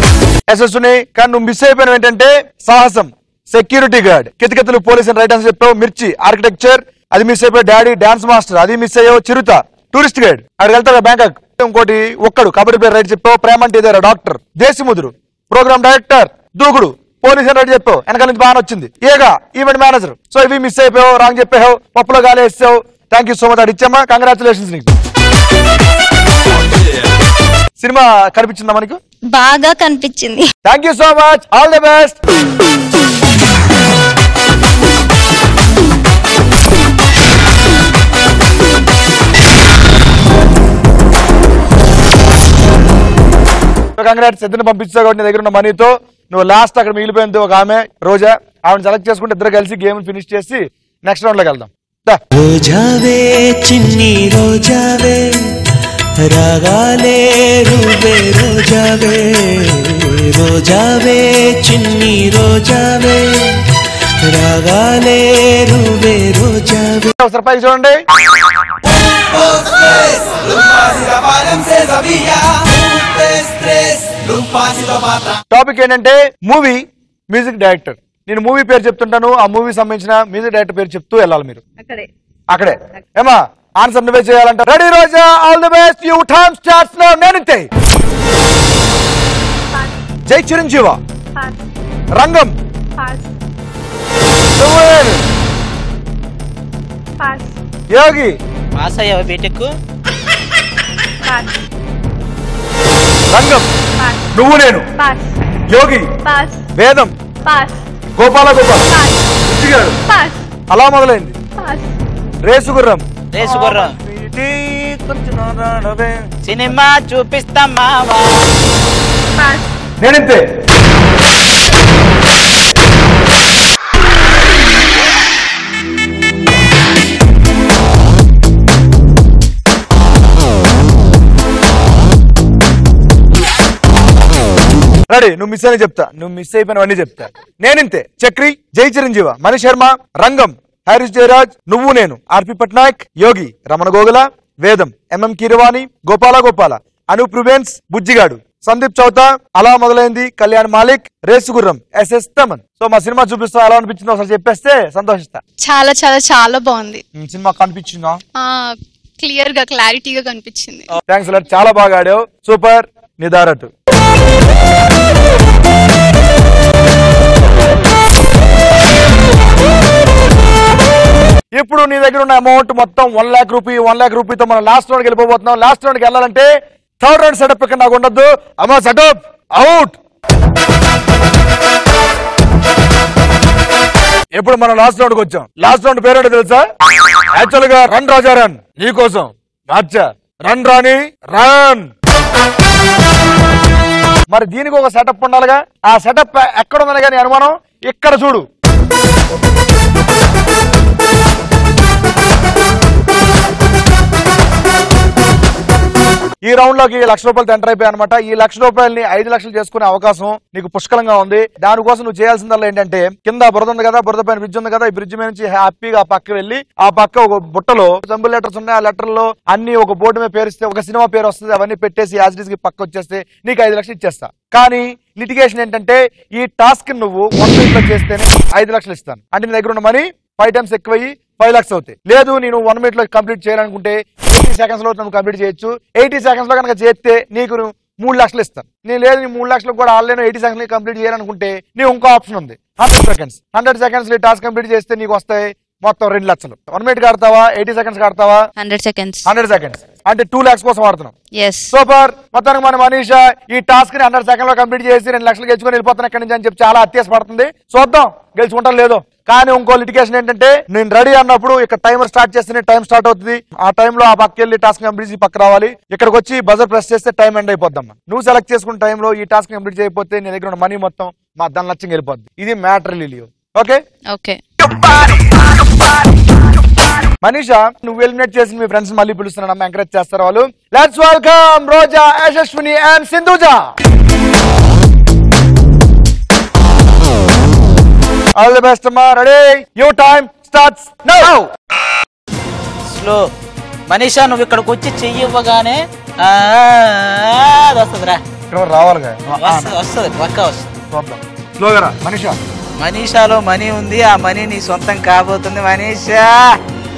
S10: ఎస్ఎస్ని కానీ నువ్వు miss అయిపోయిన ఏంటంటే సాహసం సెక్యూరిటీ గార్డ్ కితకితలు పోలీస్ అని రైట్ ఆన్సర్ చెప్పావు. మిర్చి ఆర్కిటెక్చర్ అది మిస్ అయిపోయి. డాడీ డాన్స్ మాస్టర్ అది మిస్ అయ్యావు. చిరుత టూరిస్ట్ గైడ్ అక్కడికి వెళ్తాడు బ్యాంకాక్. ఇంకోటి ఒక్కడు కబడ్డీ ప్లేయర్ రైట్ చెప్పావు. ప్రేమ అంటే ఇదేరా డాక్టర్ దేశముదురు ప్రోగ్రామ్ డైరెక్టర్ దూకుడు పోలీస్ అని రైట్ చెప్పావు. వెనకాల నుంచి బాగా వచ్చింది ఏగా ఈవెంట్ మేనేజర్. సో ఇవి మిస్ అయిపోయావు రాంగ్ చెప్పావు. పప్పులో గాలి వేసావు. Thank you so much. అది ఇచ్చామా కంగ్రాచులేషన్స్ నీకు. సినిమా కనిపించిందా మనకు?
S11: బాగా కనిపించింది.
S10: Thank you so much. All the best. Congrats. ఇద్దరిని పంపించావు కాబట్టి నీ దగ్గర ఉన్న మనీతో నువ్వు లాస్ట్ అక్కడ మిగిలిపోయింది ఒక ఆమె రోజా. ఆవిడ సెలెక్ట్ చేసుకుంటే ఇద్దరు కలిసి గేమ్ ఫినిష్ చేసి నెక్స్ట్ రౌండ్ లోకి వెళ్దాం.
S12: రోజావే చిన్ని రోజావే రాగాలే రూవే రోజావే రోజావే చిన్ని రోజావే రాగాలే రూవే రోజావే.
S10: ఒకసారి పైకి చూడండి. టాపిక్ ఏంటంటే మూవీ మ్యూజిక్ డైరెక్టర్. నేను మూవీ పేరు చెప్తుంటాను. ఆ మూవీ సంబంధించిన మ్యూజిక్ డైరెక్టర్ పేరు చెప్తూ వెళ్ళాలి మీరు. అక్కడే ఏమా ఆన్సర్ నువ్వే చేయాలంట. Ready Roja all the best. You time starts now. Neninthe Jai Chiranjeeva రంగం యోగి
S3: పాస్ అయ్యావా బీటెక్
S10: రంగం నువ్వు నేను యోగి వేదం గోపాల గోపాల బుజ్జిగాడు అలా మొదలైంది. Race Gurram
S3: cinema చూపిస్తామా
S10: నేనింతే ready. నువ్వు మిస్ అని చెప్తా. నువ్వు మిస్ అయిపోయినవన్నీ చెప్తా. నేనింతే చక్రి జై చిరంజీవ మణి శర్మ రంగం హారిస్ జయరాజ్ నువ్వు నేను ఆర్పి పట్నాయక్ యోగి రమణ గోగుల వేదం ఎంఎం కీరవాణి గోపాల గోపాల అనూప్ రుబెన్స్ బుజ్జిగాడు సందీప్ చౌతా అలా మొదలైంది కళ్యాణ్ మాలిక్ రేసుగుర్రం ఎస్ఎస్ తమన్. సో మా సినిమా చూపిస్తా ఎలా అనిపించిందో ఒకసారి చెప్పేస్తే సంతోషిస్తా.
S14: చాలా చాలా చాలా బాగుంది.
S10: సినిమా కనిపించిందా?
S14: క్లియర్ గా క్లారిటీగా కనిపించింది.
S10: Thanks a lot. చాలా బాగా ఆడావు. సూపర్. నిదారటు ఇప్పుడు నీ దగ్గర ఉన్న అమౌంట్ మొత్తం 1 लाख రూపీ. 1 लाख రూపీతో మనం లాస్ట్ రౌండ్కి వెళ్ళిపోతున్నాం. లాస్ట్ రౌండ్కి వెళ్ళాలంటే థర్డ్ రౌండ్ సెటప్ ఇక్కడ నాకు ఉండద్దు. అమ్మా సెటప్ అవుట్. ఇప్పుడు మనం లాస్ట్ రౌండ్కి వచ్చాం. లాస్ట్ రౌండ్ పేరేంటో తెలుసా? యాక్చువల్ గా రన్ రాజా రన్ నీకోసం మార్చా రన్ రాని రన్. మరి దీనికి ఒక సెటప్ ఉండాలిగా. ఆ సెటప్ ఎక్కడ ఉందని కానీ అనుమానం ఇక్కడ చూడు. ఈ రౌండ్ లోకి 1 లక్ష రూపాయలు ఎంటర్ అయిపోయాయి అనమాట. ఈ 1 లక్ష రూపాయలని 5 లక్షలు చేసుకునే అవకాశం నీకు పుష్కలంగా ఉంది. దానికోసం నువ్వు చేయాల్సిందల్లా ఏంటంటే కింద బురద ఉంది కదా, బురద పైన బ్రిడ్జ్ ఉంది కదా, ఈ బ్రిడ్జ్ మీద నుంచి హ్యాపీగా ఆ పక్క వెళ్ళి ఆ పక్క ఒక బుట్టలో జంబుల్ లెటర్స్ ఉన్నాయి. ఆ లెటర్లో అన్ని ఒక బోర్డు మీద పేరిస్తే ఒక సినిమా పేరు వస్తుంది. అవన్నీ పెట్టేసి యాజ్ కి పక్క వచ్చేస్తే నీకు 5 లక్షలు ఇచ్చేస్తా. కానీ లిటిగేషన్ ఏంటంటే ఈ టాస్క్ నువ్వు 1 వీక్ లో చేస్తేనే 5 లక్షలు ఇస్తాను. అంటే నీ దగ్గర ఉన్న మనీ 5 times ఎక్కువయ్యి 5 lakhs అవుతాయి. లేదు నేను 1 minute లో కంప్లీట్ చేయాలనుకుంటే 80 seconds లో నువ్వు కంప్లీట్ చేయొచ్చు. 80 seconds లో కనుక చేస్తే నీకు 3 లక్షలు ఇస్తాను. నేను లేదు నీ 3 లక్షలకు కూడా ఆన్లైన్ 80 seconds కంప్లీట్ చేయాలనుకుంటే నీకు ఇంకో ఆప్షన్ ఉంది 100 seconds. 100 seconds టాస్క్ కంప్లీట్ చేస్తే నీకు వస్తాయి మొత్తం 2 లక్షలు. 1 minute ఆడతావా 80 seconds ఆడతావా?
S4: 100 seconds.
S10: 100 seconds అంటే 2 lakhs కోసం ఆడుతున్నాం.
S4: Yes.
S10: సూపర్. మొత్తానికి మన మనీషా ఈ టాస్క్ ని 100 seconds లో కంప్లీట్ చేసి 2 లక్షలు గెలుచుకొని వెళ్ళిపోతాను ఎక్కడి నుంచి అని చెప్పి చాలా అత్యాస పడుతుంది. చూద్దాం గెలుచుకుంటాం లేదో. కానీ ఇంకో లిటికేషన్ ఏంటంటే నేను రెడీ అన్నప్పుడు ఇక్కడ టైమర్ స్టార్ట్ చేస్తేనే టైం స్టార్ట్ అవుతుంది. ఆ టైంలో ఆ పక్క వెళ్ళి టాస్క్ కంప్లీట్ చేసి పక్క రావాలి. ఇక్కడికి వచ్చి బజర్ ప్రెస్ చేస్తే టైం ఎండ్ అయిపోద్దమ్మా. నువ్వు సెలెక్ట్ చేసుకున్న టైంలో ఈ టాస్క్ కంప్లీట్ చేయకపోతే నీ దగ్గర ఉన్న మనీ మొత్తం మా దాని లక్ష్యం వెళ్ళిపోద్ది. ఇది మ్యాటర్ లిలియో. Okay
S4: okay.
S10: మనీషా నువ్వు ఎలిమినేట్ చేసి మీ ఫ్రెండ్స్ మళ్ళీ పిలుస్తున్నాను. ఎంకరేజ్ చేస్తారు వాళ్ళు. Let's welcome Roja, Yashaswini and Sindhuja. All the best అమ్మా. Ready? Your time starts now.
S3: Slow. Manisha నువ్వు ఇక్కడికి వచ్చి చెయ్యి ఇవ్వగానే అది వస్తుందిరా.
S10: ఇక్కడ రావాలిగా.
S3: వస్తుంది పక్కా వస్తుంది.
S10: చూద్దాం. స్లోగా రా మనీషా.
S3: మనీషాలో మనీ ఉంది. ఆ మనీ నీ సొంతం కాబోతుంది. మనీషా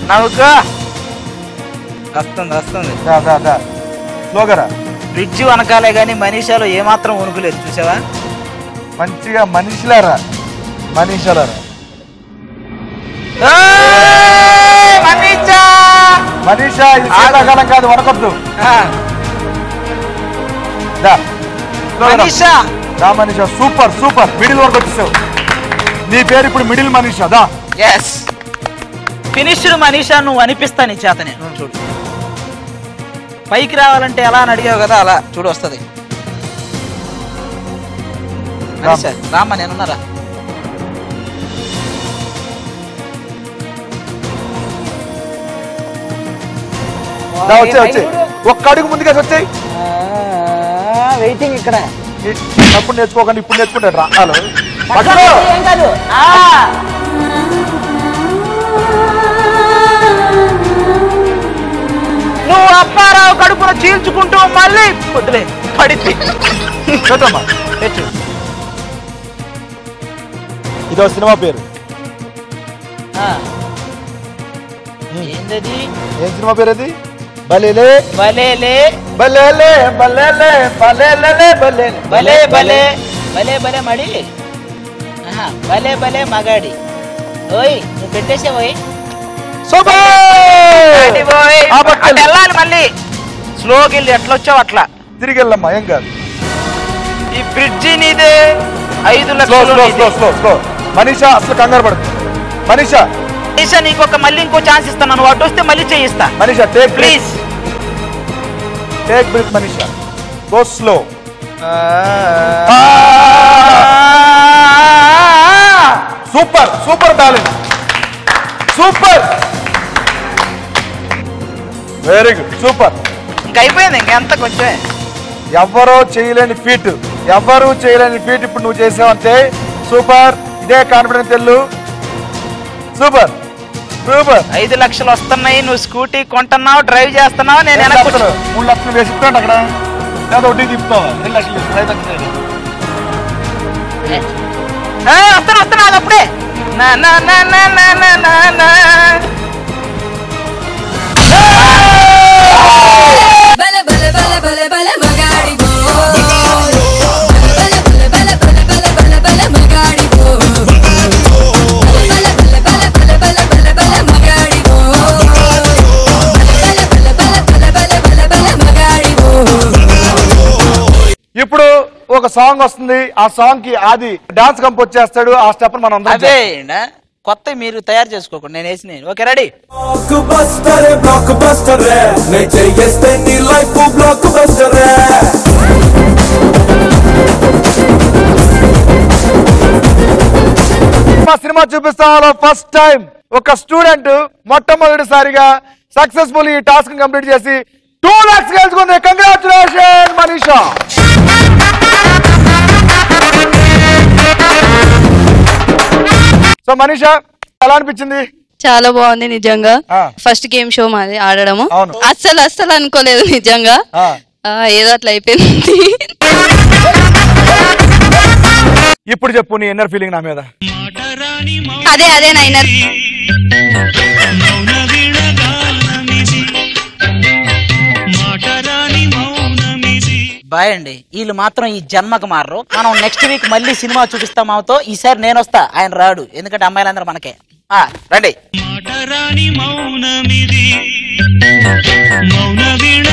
S3: నవ్వుకో. వస్తుంది.
S10: స్లోగా రా.
S3: బ్రిడ్జి వనకాలే గానీ మనీషాలో ఏమాత్రం వణుకులేదు. చూసావా?
S10: మంచిగా మనీషారా. మనీషా ఇది శీతాకాలం కాదు, వనకొద్దు. మనీషా సూపర్. మిడిల్ వరకు వచ్చేసావు. నీ పేరు ఇప్పుడు మిడిల్ మనీషా. దా.
S3: ఎస్. ఫినిష్డ్ మనీషా నువ్వు అనిపిస్తా నీ చేతనే. చూడు పైకి రావాలంటే ఎలా అని అడిగావు కదా, అలా చూడు వస్తుంది. రామ్మా నేనున్నారా.
S10: వచ్చే ఒక్క అడుగు ముందుగా వచ్చాయి.
S3: వెయిటింగ్ ఇక్కడ.
S10: అప్పుడు నేర్చుకోకండి, ఇప్పుడు నేర్చుకుంటాడు. రాలు
S3: నువ్వు అప్పారావు కడుపును చీల్చుకుంటూ మళ్ళీ వదిలే పడితే
S10: ఇదో సినిమా పేరు.
S3: ఏంటది?
S10: ఏం సినిమా పేరు అది? బలేలే
S3: బలేలే
S10: బలేలే బలేలే బలేలే బలే
S3: బలే బలే బలే మడి. బలే బలే మగాడి. ఓయ్ నువ్వు పెట్టేసే పోయి వెళ్ళాలి. మళ్ళీ స్లోకి వెళ్ళి ఎట్లా వచ్చావు అట్లా
S10: తిరిగి వెళ్ళమ్మా. ఏం కాదు.
S3: ఈ బ్రిడ్జి నీదే. 5 లక్షలు.
S10: మనీషా అసలు కంగారు పడుతుంది. మనీషా
S3: నీకు మళ్ళీ ఇంకో ఛాన్స్ ఇస్తాను. నువ్వు అటు వస్తే మళ్ళీ చేయిస్తా.
S10: Manisha take
S3: please.
S10: Take breath Manisha. Go slow. Super balance. Super. Very good. Super.
S3: ఇంకా అయిపోయింది. ఇంకెంత కొంచెం.
S10: ఎవరూ చేయలేని ఫీట్ ఇప్పుడు నువ్వు చేసావంటే సూపర్. ఇదే కాన్ఫిడెన్స్ తెల్లు. సూపర్.
S3: 5 లక్షలు వస్తున్నాయి. నువ్వు స్కూటీ కొంటున్నావు, డ్రైవ్ చేస్తున్నావు. నేను
S10: 3 లక్షలు వేసిస్తాను అక్కడ. లేదా వడ్డీ తిప్పుతావా? 2 లక్షలు 5 లక్షలు
S3: వస్తాను అది అప్పుడే.
S10: ఇప్పుడు ఒక సాంగ్ వస్తుంది. ఆ సాంగ్ కి ఆది డాన్స్ కంపోజ్ చేస్తాడు. ఆ స్టెప్ మనం
S3: అదే కొత్త మీరు తయారు చేసుకోకండి. నేను వేసి ఓకే రెడీ.
S10: సినిమా చూపిస్తాను. ఫస్ట్ టైం ఒక స్టూడెంట్ మొట్టమొదటిసారిగా సక్సెస్ఫుల్ ఈ టాస్క్ కంప్లీట్ చేసి 2 lakhs గెలుచుకుంది. కంగ్రాచులేషన్ మనీషా. సో మనీషా ఎలా అనిపించింది?
S4: చాలా బాగుంది నిజంగా. ఫస్ట్ గేమ్ షో మాది ఆడడము. అస్సలు అనుకోలేదు నిజంగా. ఏదో అట్లా అయిపోయింది.
S10: ఇప్పుడు చెప్పు నీ ఇన్నర్ ఫీలింగ్ నా మీద.
S4: అదే నా ఇన్నర్.
S3: బాయ్ అండి. వీళ్ళు మాత్రం ఈ జన్మకు మారరు. మనం నెక్స్ట్ వీక్ మళ్ళీ సినిమా చూపిస్తాం. మాతో ఈసారి నేను వస్తా, ఆయన రాడు. ఎందుకంటే అమ్మాయిలందరూ మనకే. రండి.
S15: మాటరాని మౌనమిది మౌన వీణ